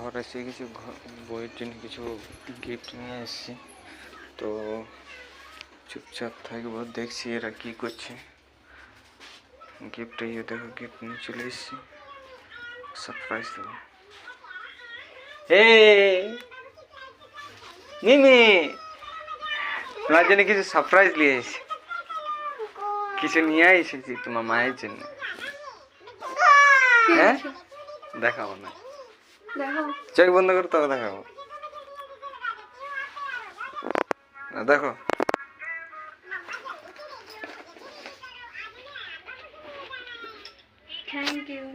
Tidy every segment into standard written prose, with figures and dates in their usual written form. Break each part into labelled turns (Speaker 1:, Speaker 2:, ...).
Speaker 1: ঘর এসে কিছু বইয়ের জন্য কিছু গিফট নিয়ে এসেছি। তো চুপচাপ থাকবো, দেখছি এরা কি করছে। গিফট এই দেখো, গিফট নিয়ে চলে এসেছি, সারপ্রাইজ দেবো। মিমি, তোমার জন্য কিছু সারপ্রাইজ নিয়ে এসেছি, কিছু নিয়ে এসেছি তোমার মায়ের জন্য। হ্যাঁ, দেখাবো না, চোখ বন্ধ করে তবে দেখাবো। দেখো,
Speaker 2: থ্যাংক ইউ।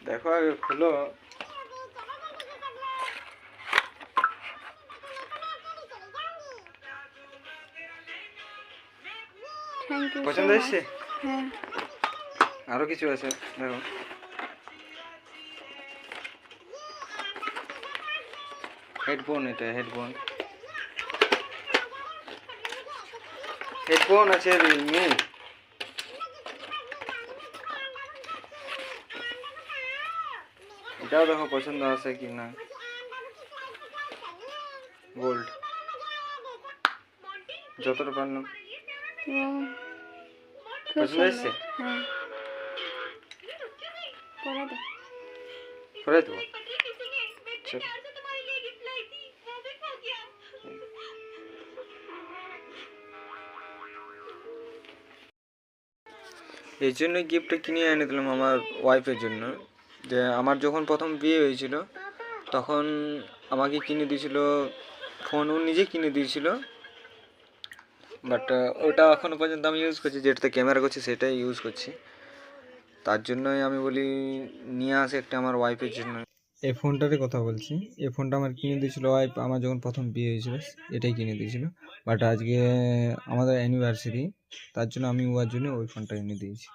Speaker 1: দেখো আগে খুলো।
Speaker 2: Thank you.
Speaker 1: পছন্দ এসছে?
Speaker 2: হ্যাঁ,
Speaker 1: আরো কিছু আছে, দেখো। হেডফোন, এটা হেডফোন হেডফোন আছে রিয়েলমি। এটাও দেখো পছন্দ আছে কি না। গোল্ড, যতটা পারলাম। পছন্দ এসছে?
Speaker 2: হ্যাঁ, পরে দে।
Speaker 1: পরে দেবো, চল। এই জন্য গিফটটা কিনে এনে দিলাম আমার ওয়াইফের জন্য। যে আমার যখন প্রথম বিয়ে হয়েছিল তখন আমাকে কিনে দিয়েছিল ফোন, ও নিজে কিনে দিয়েছিল। বাট ওটা এখনও পর্যন্ত আমি ইউজ করছি, যেটাতে ক্যামেরা করছি সেটাই ইউজ করছি। তার জন্যই আমি বলি নিয়ে আসে একটা আমার ওয়াইফের জন্য। এই ফোনটারই কথা বলছি, এই ফোনটা আমার কিনে দিয়েছিল ওয়াইফ আমার যখন প্রথম বিয়ে হয়েছিল, এটাই কিনে দিয়েছিল। বাট আজকে আমাদের অ্যানিভার্সারি, তার জন্য আমি ওর জন্য ওই ফোনটা এনে দিয়েছি।